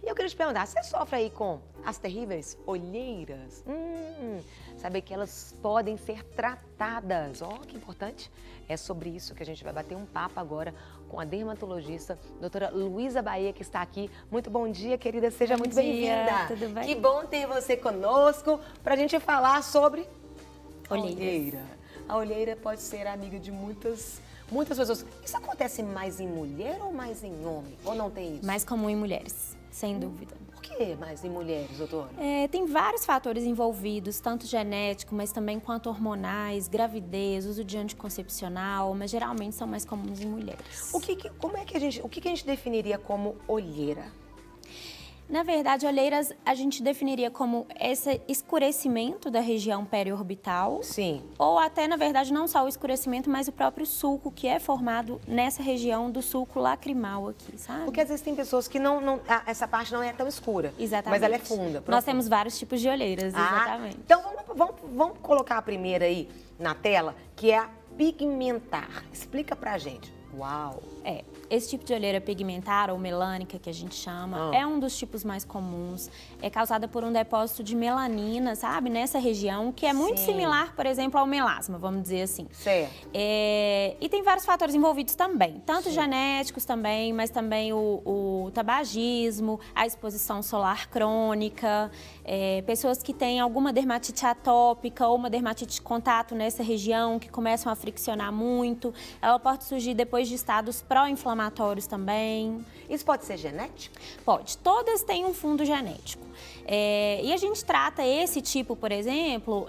E eu queria te perguntar, você sofre aí com as terríveis olheiras? Saber que elas podem ser tratadas. Ó, que importante. É sobre isso que a gente vai bater um papo agora com a dermatologista, doutora Luísa Bahia, que está aqui. Muito bom dia, querida. Seja muito bem-vinda. Tudo bem? Que bom ter você conosco para a gente falar sobre Olheiras. A olheira pode ser amiga de muitas pessoas. Isso acontece mais em mulher ou mais em homem? Ou não tem isso? Mais comum em mulheres, sem dúvida. Por que mais em mulheres, doutora? Tem vários fatores envolvidos, tanto genético, mas também quanto hormonais, gravidez, uso de anticoncepcional, mas geralmente são mais comuns em mulheres. O que a gente definiria como olheira? Na verdade, olheiras a gente definiria como esse escurecimento da região periorbital. Sim. Ou até, na verdade, não só o escurecimento, mas o próprio sulco que é formado nessa região do sulco lacrimal aqui, sabe? Porque às vezes tem pessoas que essa parte não é tão escura. Exatamente. Mas ela é funda. Nós temos vários tipos de olheiras, exatamente. Então vamos colocar a primeira aí na tela, que é a pigmentar. Explica pra gente. Uau! Esse tipo de olheira pigmentar ou melânica, que a gente chama, é um dos tipos mais comuns. É causada por um depósito de melanina, sabe? Nessa região, que é muito similar, por exemplo, ao melasma, vamos dizer assim. Certo. E tem vários fatores envolvidos também, tanto genéticos também, mas também o tabagismo, a exposição solar crônica, pessoas que têm alguma dermatite atópica ou uma dermatite de contato nessa região, que começam a friccionar muito. Ela pode surgir depois de estados pró-inflamatórios também. Isso pode ser genético? Pode. Todas têm um fundo genético. E a gente trata esse tipo, por exemplo,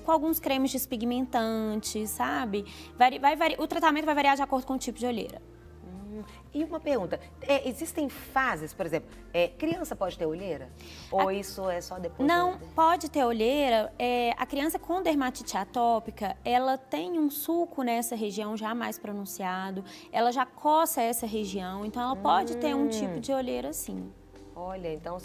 com alguns cremes despigmentantes, sabe? O tratamento vai variar de acordo com o tipo de olheira. E uma pergunta, existem fases, por exemplo, criança pode ter olheira? Ou isso é só depois? Não, pode ter olheira. A criança com dermatite atópica, ela tem um sulco nessa região já mais pronunciado, ela já coça essa região, então ela pode ter um tipo de olheira sim. Olha, então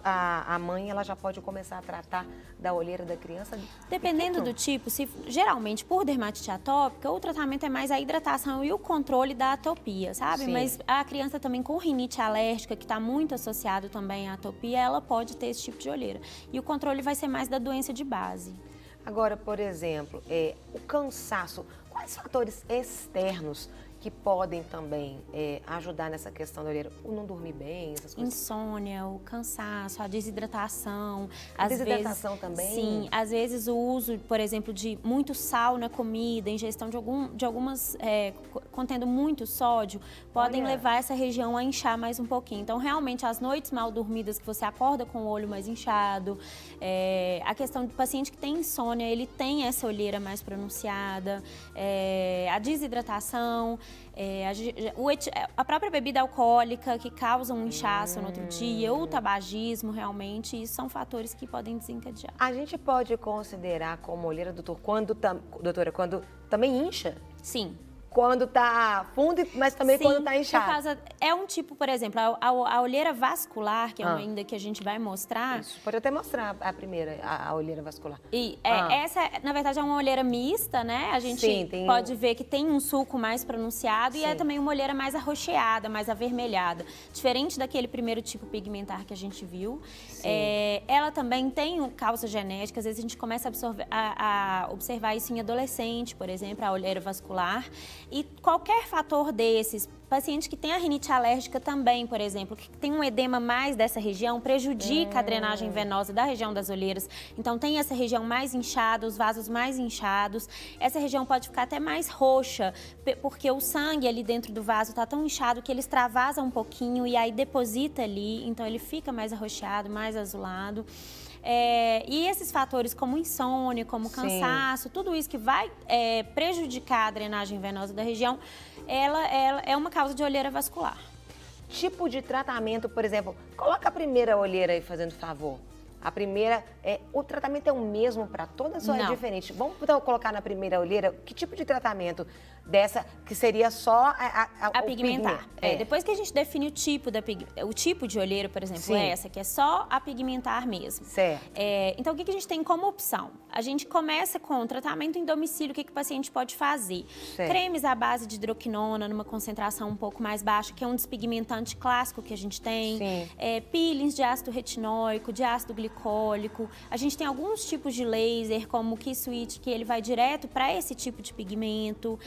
a mãe ela já pode começar a tratar da olheira da criança? Dependendo do tipo, geralmente por dermatite atópica, o tratamento é mais a hidratação e o controle da atopia, sabe? Sim. Mas a criança também com rinite alérgica, que está muito associado também à atopia, ela pode ter esse tipo de olheira. E o controle vai ser mais da doença de base. Agora, por exemplo, o cansaço, quais fatores externos que podem também ajudar nessa questão da olheira? O não dormir bem, essas coisas? Insônia, o cansaço, a desidratação. A desidratação também? Sim, às vezes o uso, por exemplo, de muito sal na comida, ingestão de algumas, contendo muito sódio, podem levar essa região a inchar mais um pouquinho. Então, realmente, as noites mal dormidas, que você acorda com o olho mais inchado, a questão do paciente que tem insônia, ele tem essa olheira mais pronunciada, a desidratação, a própria bebida alcoólica que causa um inchaço no outro dia, ou o tabagismo realmente, isso são fatores que podem desencadear. A gente pode considerar como olheira, doutora, quando também incha? Sim. Quando tá fundo, mas também quando tá inchado. É um tipo, por exemplo, a olheira vascular, que é ainda que a gente vai mostrar. Isso, pode até mostrar a primeira, a olheira vascular. Essa, na verdade, é uma olheira mista, né? A gente pode ver que tem um sulco mais pronunciado e é também uma olheira mais arroxeada, mais avermelhada. Diferente daquele primeiro tipo pigmentar que a gente viu. Ela também tem causa genética, às vezes a gente começa a observar isso em adolescente, por exemplo, a olheira vascular. E qualquer fator desses, paciente que tem a rinite alérgica também, por exemplo, que tem um edema mais dessa região, prejudica a drenagem venosa da região das olheiras. Então tem essa região mais inchada, os vasos mais inchados. Essa região pode ficar até mais roxa, porque o sangue ali dentro do vaso está tão inchado que ele extravasa um pouquinho e aí deposita ali, então ele fica mais arroxeado, mais azulado. E esses fatores como insônia, como cansaço, tudo isso que vai prejudicar a drenagem venosa da região, ela é uma causa de olheira vascular. Tipo de tratamento, por exemplo, coloca a primeira olheira aí, fazendo favor. A primeira, o tratamento é o mesmo para todas ou é diferente? Vamos então colocar na primeira olheira, que tipo de tratamento dessa, que seria só a pigmentar. Depois que a gente define o tipo de olheira, por exemplo, é essa, que é só a pigmentar mesmo. Certo. Então, o que a gente tem como opção? A gente começa com tratamento em domicílio, o que o paciente pode fazer? Certo. Cremes à base de hidroquinona, numa concentração um pouco mais baixa, que é um despigmentante clássico que a gente tem. Peelings de ácido retinóico, de ácido glicólico. A gente tem alguns tipos de laser, como o K-Switch, que ele vai direto para esse tipo de pigmento.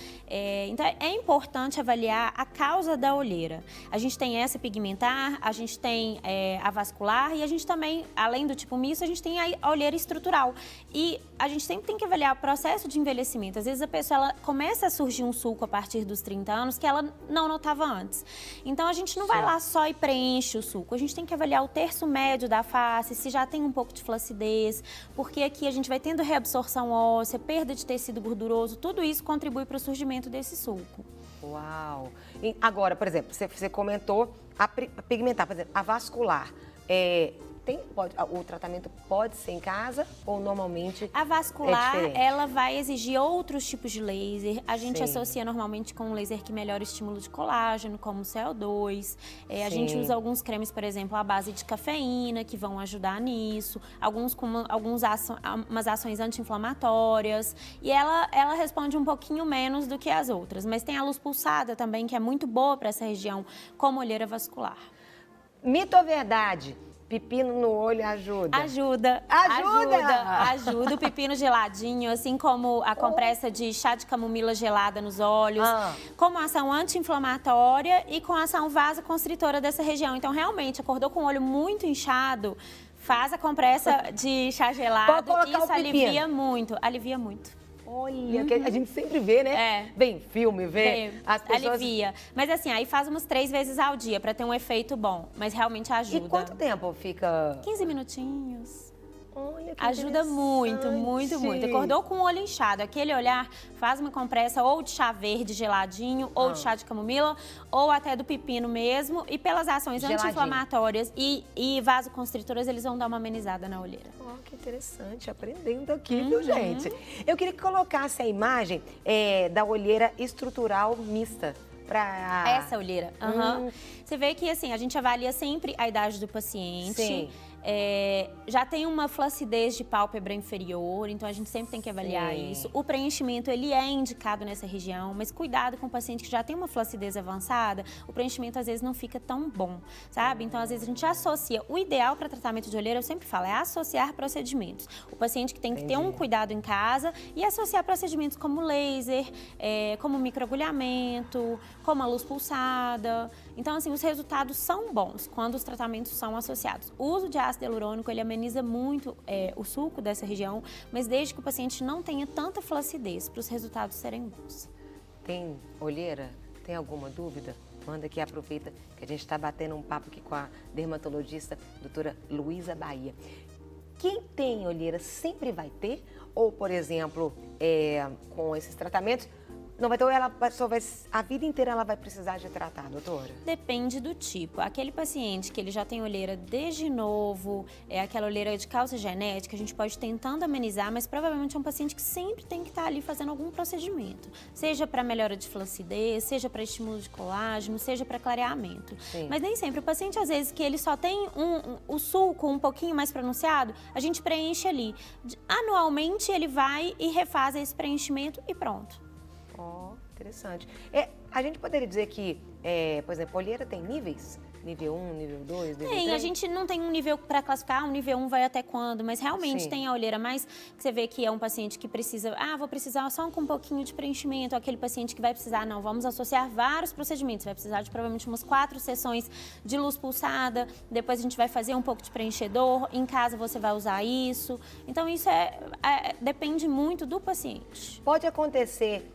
Então, é importante avaliar a causa da olheira. A gente tem essa pigmentar, a gente tem a vascular e a gente também, além do tipo misto, a gente tem a olheira estrutural. E a gente sempre tem que avaliar o processo de envelhecimento. Às vezes a pessoa ela começa a surgir um sulco a partir dos 30 anos que ela não notava antes. Então, a gente não vai lá só e preenche o sulco. A gente tem que avaliar o terço médio da face, se já tem um pouco de flacidez, porque aqui a gente vai tendo reabsorção óssea, perda de tecido gorduroso, tudo isso contribui para o surgimento desse sulco. Uau! E agora, por exemplo, você comentou a pigmentar, por exemplo, a vascular. O tratamento pode ser em casa ou normalmente a vascular, ela vai exigir outros tipos de laser. A gente associa normalmente com um laser que melhora o estímulo de colágeno, como o CO2. A gente usa alguns cremes, por exemplo, à base de cafeína, que vão ajudar nisso. Alguns com umas ações anti-inflamatórias. E ela responde um pouquinho menos do que as outras. Mas tem a luz pulsada também, que é muito boa para essa região, como olheira vascular. Mito ou verdade? Pepino no olho ajuda? Ajuda. Ajuda. O pepino geladinho, assim como a compressa de chá de camomila gelada nos olhos, como ação anti-inflamatória e com ação vasoconstritora dessa região. Então, realmente, acordou com o olho muito inchado, faz a compressa de chá gelado. Isso alivia muito. Olha, que a gente sempre vê, né? Vem filme, as pessoas... Alivia. Mas assim, aí faz umas 3 vezes ao dia pra ter um efeito bom. Mas realmente ajuda. E quanto tempo fica? 15 minutinhos. Olha, que ajuda muito. Acordou com o olho inchado, aquele olhar, faz uma compressa ou de chá verde geladinho, ou de chá de camomila, ou até do pepino mesmo. E pelas ações anti-inflamatórias e vasoconstritoras, eles vão dar uma amenizada na olheira. Oh, que interessante, aprendendo aqui, viu, gente? Eu queria que colocasse a imagem da olheira estrutural mista. Essa olheira. Você vê que assim, a gente avalia sempre a idade do paciente. Já tem uma flacidez de pálpebra inferior, então a gente sempre tem que avaliar isso. O preenchimento, ele é indicado nessa região, mas cuidado com o paciente que já tem uma flacidez avançada, o preenchimento às vezes não fica tão bom, sabe? Então, às vezes a gente associa, o ideal para tratamento de olheira, eu sempre falo, é associar procedimentos. O paciente que tem que ter um cuidado em casa e associar procedimentos como laser, como microagulhamento, como a luz pulsada. Então, assim, os resultados são bons quando os tratamentos são associados. O uso de ácido hialurônico, ele ameniza muito o sulco dessa região, mas desde que o paciente não tenha tanta flacidez para os resultados serem bons. Tem olheira? Tem alguma dúvida? Manda aqui, aproveita que a gente está batendo um papo aqui com a dermatologista, doutora Luísa Bahia. Quem tem olheira sempre vai ter? Ou, por exemplo, com esses tratamentos, não vai ter, ou a vida inteira ela vai precisar de tratar, doutora? Depende do tipo. Aquele paciente que ele já tem olheira desde novo, aquela olheira de causa genética, a gente pode ir tentando amenizar, mas provavelmente é um paciente que sempre tem que estar ali fazendo algum procedimento. Seja para melhora de flacidez, seja para estímulo de colágeno, seja para clareamento. Mas nem sempre. O paciente, às vezes, que ele só tem o sulco um pouquinho mais pronunciado, a gente preenche ali. Anualmente, ele vai e refaz esse preenchimento e pronto. Interessante. A gente poderia dizer que, por exemplo, olheira tem níveis? Nível 1, nível 2, nível 3? A gente não tem um nível para classificar, um nível 1 vai até quando, mas realmente tem a olheira mais que você vê que é um paciente que precisa, vou precisar só com um pouquinho de preenchimento, aquele paciente que vai precisar, não, vamos associar vários procedimentos, vai precisar de provavelmente umas 4 sessões de luz pulsada, depois a gente vai fazer um pouco de preenchedor, em casa você vai usar isso, então isso depende muito do paciente. Pode acontecer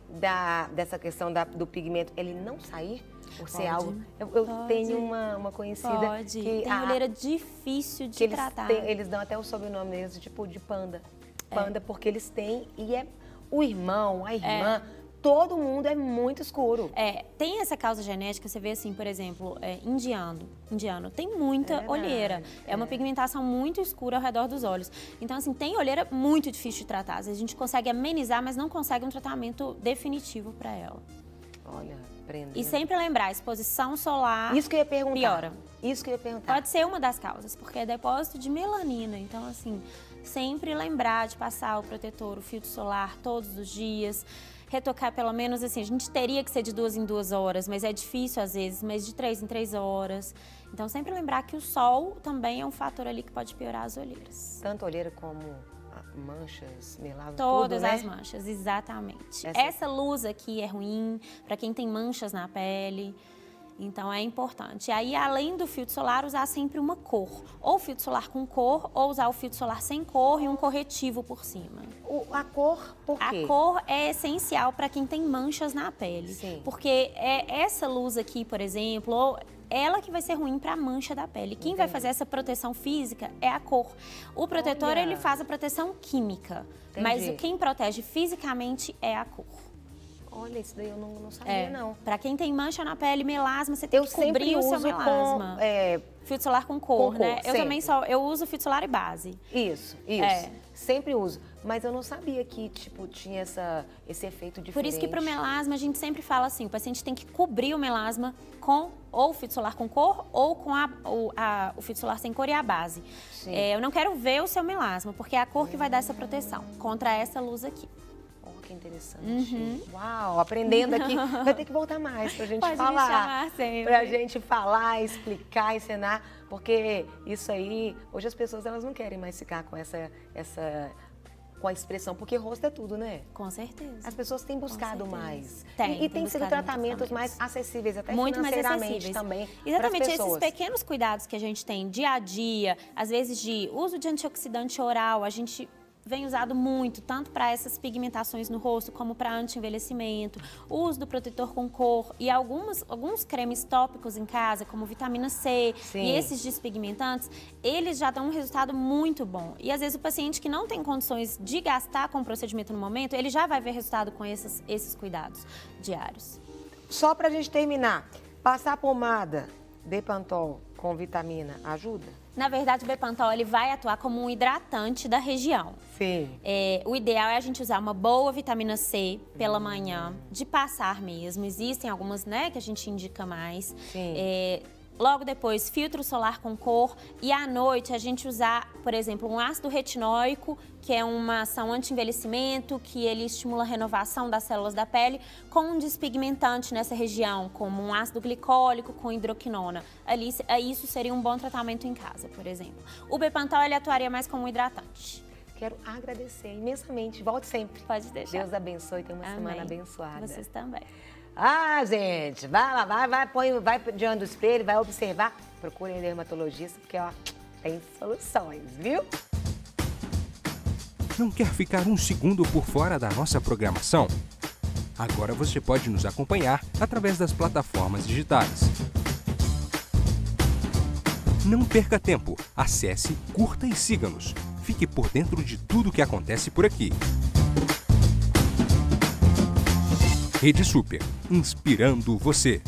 dessa questão do pigmento, ele não sair? Por ser algo. Eu tenho uma conhecida que tem olheira difícil de tratar. Eles dão até o sobrenome deles, tipo de panda. Panda, porque eles têm, e o irmão, a irmã, todo mundo é muito escuro. Tem essa causa genética, você vê assim, por exemplo, indiano tem muita olheira. É uma pigmentação muito escura ao redor dos olhos. Então, assim, tem olheira muito difícil de tratar. Às vezes a gente consegue amenizar, mas não consegue um tratamento definitivo para ela. Olha, aprendendo. E sempre lembrar, exposição solar Isso que eu ia perguntar. piora. Isso que eu ia perguntar. Pode ser uma das causas, porque é depósito de melanina. Então, assim, sempre lembrar de passar o protetor, o filtro solar todos os dias. Retocar pelo menos, assim, a gente teria que ser de 2 em 2 horas, mas é difícil às vezes, mas de 3 em 3 horas. Então, sempre lembrar que o sol também é um fator ali que pode piorar as olheiras. Tanto olheira como manchas, melasma, Todas tudo, né? as manchas, exatamente. Essa... Essa luz aqui é ruim para quem tem manchas na pele. Então, é importante. E aí, além do filtro solar, usar sempre uma cor. Ou filtro solar com cor, ou usar o filtro solar sem cor e um corretivo por cima. A cor, por quê? A cor é essencial para quem tem manchas na pele. Sim. Porque essa luz aqui, por exemplo, ela que vai ser ruim para a mancha da pele. Quem vai fazer essa proteção física é a cor. O protetor, ele faz a proteção química. Entendi. Mas quem protege fisicamente é a cor. Olha, isso daí eu não sabia, não. Para quem tem mancha na pele, melasma, você tem que cobrir o seu melasma. Filtro solar com cor, né? Eu também eu uso filtro solar e base. Isso. Sempre uso. Mas eu não sabia que, tipo, tinha esse efeito diferente. Por isso que pro melasma a gente sempre fala assim, o paciente tem que cobrir o melasma com ou o filtro solar com cor ou com o filtro solar sem cor e a base. Eu não quero ver o seu melasma, porque é a cor que vai dar essa proteção contra essa luz aqui. Que interessante. Uau, aprendendo aqui. Vai ter que voltar mais pra gente falar. Me chamar sempre. Pra gente falar, explicar, ensinar. Porque isso aí, hoje as pessoas elas não querem mais ficar com com a expressão, porque rosto é tudo, né? Com certeza. As pessoas têm buscado mais. E tem sido tratamentos mais acessíveis, até muito financeiramente mais acessíveis também. Exatamente, esses pequenos cuidados que a gente tem dia a dia, às vezes de uso de antioxidante oral, a gente vem usado muito, tanto para essas pigmentações no rosto, como para anti-envelhecimento, o uso do protetor com cor e alguns cremes tópicos em casa, como vitamina C. Sim. E esses despigmentantes, eles já dão um resultado muito bom. E às vezes o paciente que não tem condições de gastar com o procedimento no momento, ele já vai ver resultado com esses cuidados diários. Só para a gente terminar, passar pomada Bepantol com vitamina ajuda? Na verdade, o Bepantol ele vai atuar como um hidratante da região. Sim. O ideal é a gente usar uma boa vitamina C pela manhã, de passar mesmo. Existem algumas, né, que a gente indica mais. Sim. Logo depois, filtro solar com cor. E à noite, a gente usar, por exemplo, um ácido retinóico, que é uma ação anti-envelhecimento, que ele estimula a renovação das células da pele, com um despigmentante nessa região, como um ácido glicólico com hidroquinona. Isso seria um bom tratamento em casa, por exemplo. O Bepantol, ele atuaria mais como um hidratante. Quero agradecer imensamente. Volte sempre. Pode deixar. Deus abençoe. Tenha uma semana abençoada. Vocês também. Ah, gente, vai diante do espelho, vai observar. Procure um dermatologista, porque, ó, tem soluções, viu? Não quer ficar um segundo por fora da nossa programação? Agora você pode nos acompanhar através das plataformas digitais. Não perca tempo. Acesse, curta e siga-nos. Fique por dentro de tudo o que acontece por aqui. Rede Super, inspirando você.